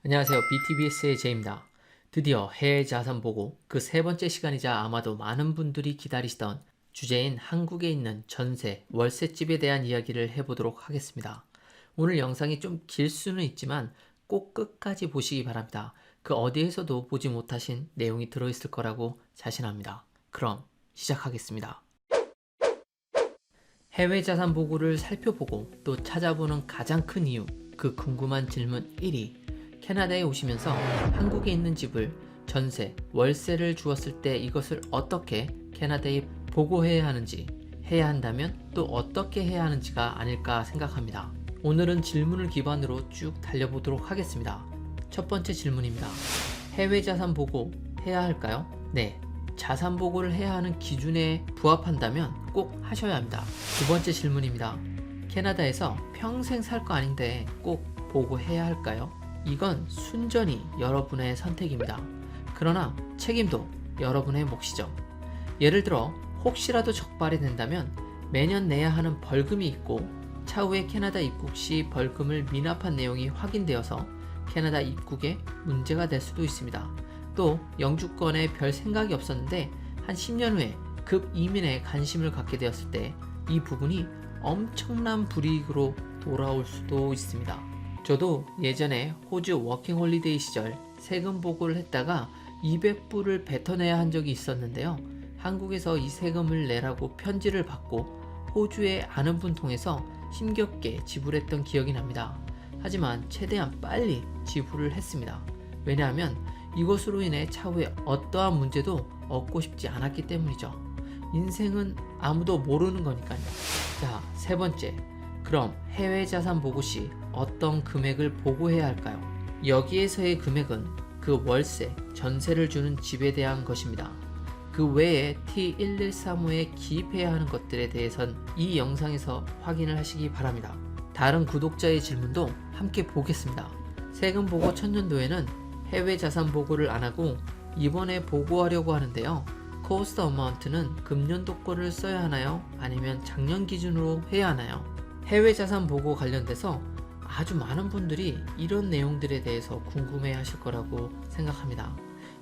안녕하세요. BTBS의 제입니다. 드디어 해외 자산 보고 그 세 번째 시간이자 아마도 많은 분들이 기다리시던 주제인 한국에 있는 전세, 월세집에 대한 이야기를 해보도록 하겠습니다. 오늘 영상이 좀 길 수는 있지만 꼭 끝까지 보시기 바랍니다. 그 어디에서도 보지 못하신 내용이 들어있을 거라고 자신합니다. 그럼 시작하겠습니다. 해외 자산 보고를 살펴보고 또 찾아보는 가장 큰 이유, 그 궁금한 질문 1위. 캐나다에 오시면서 한국에 있는 집을 전세, 월세를 주었을 때 이것을 어떻게 캐나다에 보고해야 하는지, 해야 한다면 또 어떻게 해야 하는지가 아닐까 생각합니다. 오늘은 질문을 기반으로 쭉 달려보도록 하겠습니다. 첫 번째 질문입니다. 해외 자산 보고 해야 할까요? 네. 자산 보고를 해야 하는 기준에 부합한다면 꼭 하셔야 합니다. 두 번째 질문입니다. 캐나다에서 평생 살 거 아닌데 꼭 보고해야 할까요? 이건 순전히 여러분의 선택입니다. 그러나 책임도 여러분의 몫이죠. 예를 들어 혹시라도 적발이 된다면 매년 내야 하는 벌금이 있고 차후에 캐나다 입국 시 벌금을 미납한 내용이 확인되어서 캐나다 입국에 문제가 될 수도 있습니다. 또 영주권에 별 생각이 없었는데 한 10년 후에 급 이민에 관심을 갖게 되었을 때 이 부분이 엄청난 불이익으로 돌아올 수도 있습니다. 저도 예전에 호주 워킹홀리데이 시절 세금 보고를 했다가 200불을 뱉어내야 한 적이 있었는데요. 한국에서 이 세금을 내라고 편지를 받고 호주의 아는 분 통해서 힘겹게 지불했던 기억이 납니다. 하지만 최대한 빨리 지불을 했습니다. 왜냐하면 이것으로 인해 차후에 어떠한 문제도 얻고 싶지 않았기 때문이죠. 인생은 아무도 모르는 거니까요. 자, 세 번째. 그럼 해외 자산 보고 시 어떤 금액을 보고해야 할까요? 여기에서의 금액은 그 월세, 전세를 주는 집에 대한 것입니다. 그 외에 T1135에 기입해야 하는 것들에 대해선 이 영상에서 확인을 하시기 바랍니다. 다른 구독자의 질문도 함께 보겠습니다. 세금 보고 첫년도에는 해외 자산 보고를 안 하고 이번에 보고하려고 하는데요. 코스트 어마운트는 금년도 거를 써야 하나요? 아니면 작년 기준으로 해야 하나요? 해외 자산 보고 관련돼서 아주 많은 분들이 이런 내용들에 대해서 궁금해 하실 거라고 생각합니다.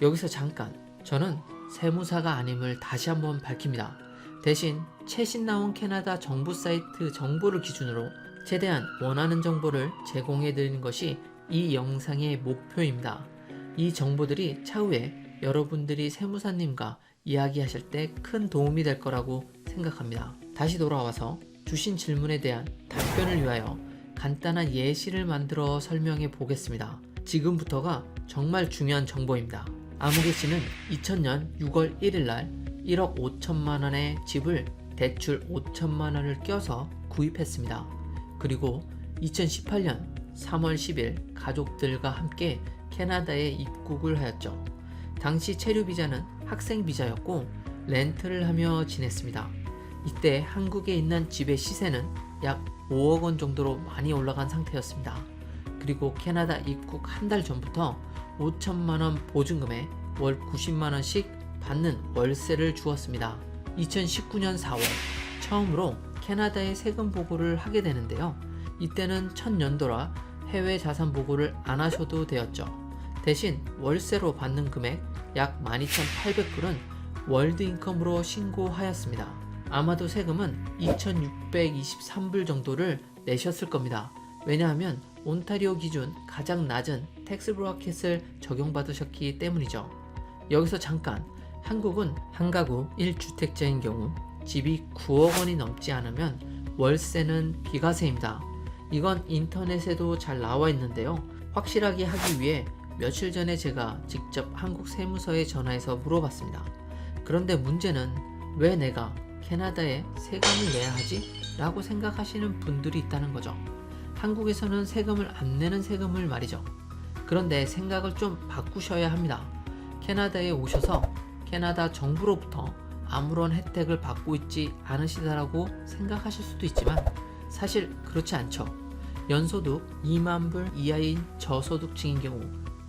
여기서 잠깐 저는 세무사가 아님을 다시 한번 밝힙니다. 대신 최신 나온 캐나다 정부 사이트 정보를 기준으로 최대한 원하는 정보를 제공해 드리는 것이 이 영상의 목표입니다. 이 정보들이 차후에 여러분들이 세무사님과 이야기하실 때 큰 도움이 될 거라고 생각합니다. 다시 돌아와서 주신 질문에 대한 답변을 위하여 간단한 예시를 만들어 설명해 보겠습니다. 지금부터가 정말 중요한 정보입니다. 아무개 씨는 2000년 6월 1일 날 1억 5천만 원의 집을 대출 5천만 원을 껴서 구입했습니다. 그리고 2018년 3월 10일 가족들과 함께 캐나다에 입국을 하였죠. 당시 체류 비자는 학생 비자였고 렌트를 하며 지냈습니다. 이때 한국에 있는 집의 시세는 약 5억 원 정도로 많이 올라간 상태였습니다. 그리고 캐나다 입국 한 달 전부터 5천만 원 보증금에 월 90만 원씩 받는 월세를 주었습니다. 2019년 4월 처음으로 캐나다에 세금 보고를 하게 되는데요. 이때는 첫 연도라 해외 자산 보고를 안 하셔도 되었죠. 대신 월세로 받는 금액 약 12,800불은 월드 인컴으로 신고하였습니다. 아마도 세금은 2,623불 정도를 내셨을 겁니다. 왜냐하면 온타리오 기준 가장 낮은 텍스 브래킷을 적용받으셨기 때문이죠. 여기서 잠깐, 한국은 한 가구 1주택자인 경우 집이 9억 원이 넘지 않으면 월세는 비과세입니다. 이건 인터넷에도 잘 나와 있는데요. 확실하게 하기 위해 며칠 전에 제가 직접 한국 세무서에 전화해서 물어봤습니다. 그런데 문제는 왜 내가 캐나다에 세금을 내야 하지? 라고 생각하시는 분들이 있다는 거죠. 한국에서는 세금을 안 내는 세금을 말이죠. 그런데 생각을 좀 바꾸셔야 합니다. 캐나다에 오셔서 캐나다 정부로부터 아무런 혜택을 받고 있지 않으시다라고 생각하실 수도 있지만 사실 그렇지 않죠. 연소득 2만 불 이하인 저소득층인 경우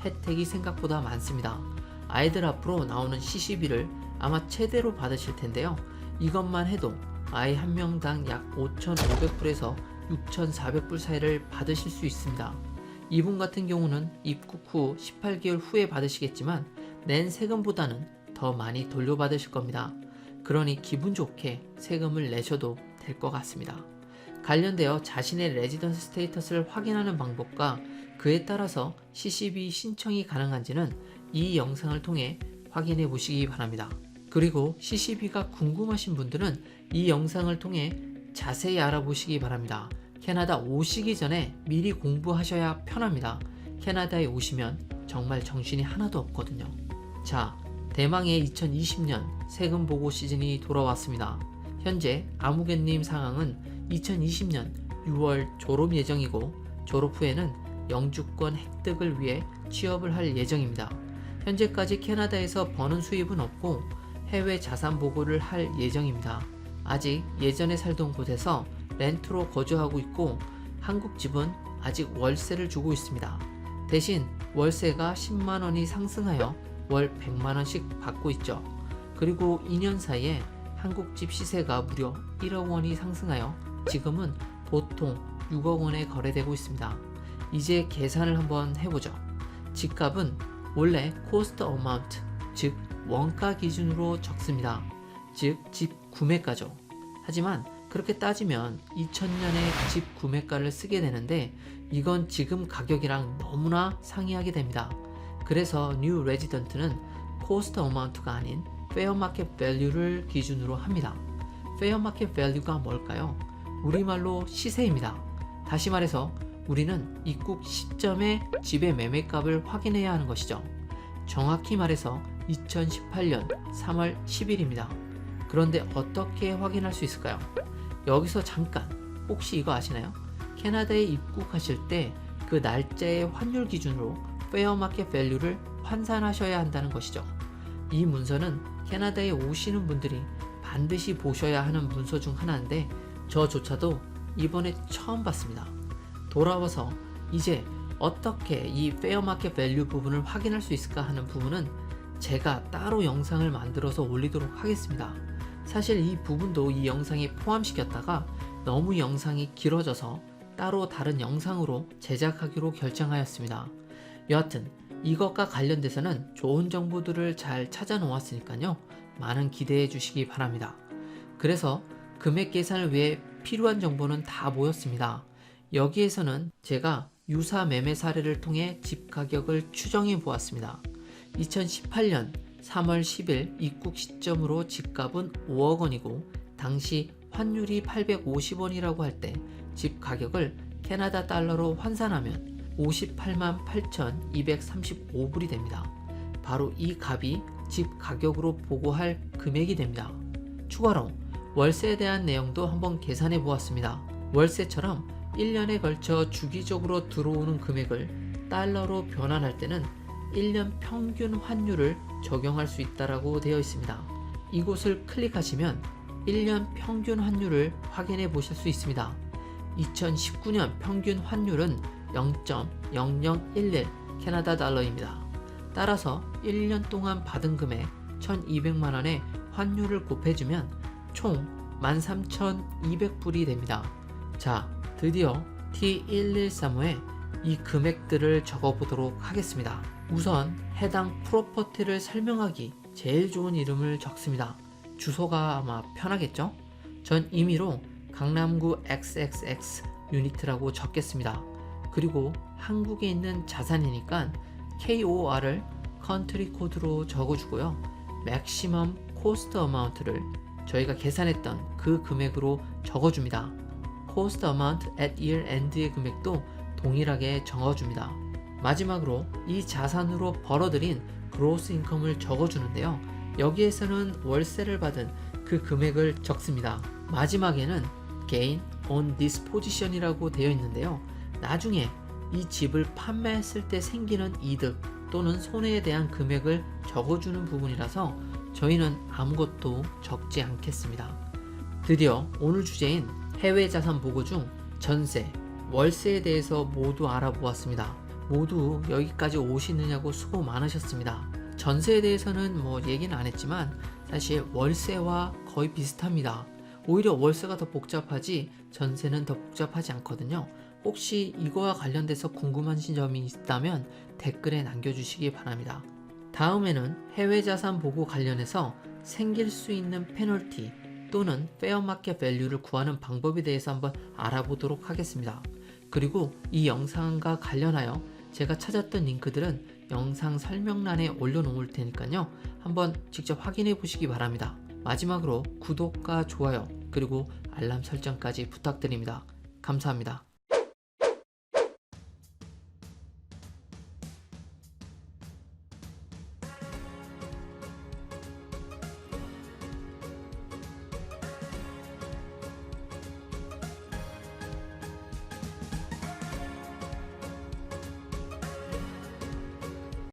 혜택이 생각보다 많습니다. 아이들 앞으로 나오는 시시비를 아마 최대로 받으실 텐데요. 이것만 해도 아이 한 명당 약 5,500불에서 6,400불 사이를 받으실 수 있습니다. 이분 같은 경우는 입국 후 18개월 후에 받으시겠지만 낸 세금보다는 더 많이 돌려받으실 겁니다. 그러니 기분 좋게 세금을 내셔도 될 것 같습니다. 관련되어 자신의 레지던스 스테이터스를 확인하는 방법과 그에 따라서 CCB 신청이 가능한지는 이 영상을 통해 확인해 보시기 바랍니다. 그리고 CCB가 궁금하신 분들은 이 영상을 통해 자세히 알아보시기 바랍니다. 캐나다 오시기 전에 미리 공부하셔야 편합니다. 캐나다에 오시면 정말 정신이 하나도 없거든요. 자, 대망의 2020년 세금 보고 시즌이 돌아왔습니다. 현재 아무개님 상황은 2020년 6월 졸업 예정이고 졸업 후에는 영주권 획득을 위해 취업을 할 예정입니다. 현재까지 캐나다에서 버는 수입은 없고 해외 자산 보고를 할 예정입니다. 아직 예전에 살던 곳에서 렌트로 거주하고 있고 한국 집은 아직 월세를 주고 있습니다. 대신 월세가 10만원이 상승하여 월 100만원씩 받고 있죠. 그리고 2년 사이에 한국 집 시세가 무려 1억 원이 상승하여 지금은 보통 6억 원에 거래되고 있습니다. 이제 계산을 한번 해보죠. 집값은 원래 cost amount, 즉 원가 기준으로 적습니다. 즉 집 구매가죠. 하지만 그렇게 따지면 2000년에 집 구매가를 쓰게 되는데 이건 지금 가격이랑 너무나 상이하게 됩니다. 그래서 new resident는 cost amount가 아닌 fair market value를 기준으로 합니다. fair market value가 뭘까요? 우리말로 시세입니다. 다시 말해서 우리는 입국 시점에 집의 매매값을 확인해야 하는 것이죠. 정확히 말해서 2018년 3월 10일입니다. 그런데 어떻게 확인할 수 있을까요? 여기서 잠깐 혹시 이거 아시나요? 캐나다에 입국하실 때 그 날짜의 환율 기준으로 페어 마켓 밸류를 환산하셔야 한다는 것이죠. 이 문서는 캐나다에 오시는 분들이 반드시 보셔야 하는 문서 중 하나인데 저조차도 이번에 처음 봤습니다. 돌아와서 이제 어떻게 이 페어 마켓 밸류 부분을 확인할 수 있을까 하는 부분은 제가 따로 영상을 만들어서 올리도록 하겠습니다. 사실 이 부분도 이 영상에 포함시켰다가 너무 영상이 길어져서 따로 다른 영상으로 제작하기로 결정하였습니다. 여하튼 이것과 관련돼서는 좋은 정보들을 잘 찾아 놓았으니까요. 많은 기대해 주시기 바랍니다. 그래서 금액 계산을 위해 필요한 정보는 다 모였습니다. 여기에서는 제가 유사 매매 사례를 통해 집 가격을 추정해 보았습니다. 2018년 3월 10일 입국 시점으로 집값은 5억 원이고 당시 환율이 850원이라고 할 때 집 가격을 캐나다 달러로 환산하면 58만 8,235불이 됩니다. 바로 이 값이 집 가격으로 보고할 금액이 됩니다. 추가로 월세에 대한 내용도 한번 계산해 보았습니다. 월세처럼 1년에 걸쳐 주기적으로 들어오는 금액을 달러로 변환할 때는 1년 평균 환율을 적용할 수 있다고 되어 있습니다. 이곳을 클릭하시면 1년 평균 환율을 확인해 보실 수 있습니다. 2019년 평균 환율은 0.0011 캐나다 달러입니다. 따라서 1년 동안 받은 금액 1200만원에 환율을 곱해주면 총 13,200불이 됩니다. 자, 드디어 T113호에 이 금액들을 적어보도록 하겠습니다. 우선 해당 프로퍼티를 설명하기 제일 좋은 이름을 적습니다. 주소가 아마 편하겠죠? 전 임의로 강남구 XXX 유니트라고 적겠습니다. 그리고 한국에 있는 자산이니까 KOR을 컨트리 코드로 적어주고요. 맥시멈 코스트 어마운트를 저희가 계산했던 그 금액으로 적어줍니다. 코스트 어마운트 at year end의 금액도 동일하게 적어줍니다. 마지막으로 이 자산으로 벌어들인 그로스 인컴을 적어주는데요. 여기에서는 월세를 받은 그 금액을 적습니다. 마지막에는 gain on disposition이라고 되어 있는데요. 나중에 이 집을 판매했을 때 생기는 이득 또는 손해에 대한 금액을 적어주는 부분이라서 저희는 아무것도 적지 않겠습니다. 드디어 오늘 주제인 해외 자산 보고 중 전세, 월세에 대해서 모두 알아보았습니다. 모두 여기까지 오시느냐고 수고 많으셨습니다. 전세에 대해서는 얘기는 안 했지만 사실 월세와 거의 비슷합니다. 오히려 월세가 더 복잡하지 전세는 더 복잡하지 않거든요. 혹시 이거와 관련돼서 궁금하신 점이 있다면 댓글에 남겨주시기 바랍니다. 다음에는 해외 자산 보고 관련해서 생길 수 있는 페널티 또는 페어마켓 밸류를 구하는 방법에 대해서 한번 알아보도록 하겠습니다. 그리고 이 영상과 관련하여 제가 찾았던 링크들은 영상 설명란에 올려놓을 테니까요. 한번 직접 확인해 보시기 바랍니다. 마지막으로 구독과 좋아요 그리고 알람 설정까지 부탁드립니다. 감사합니다.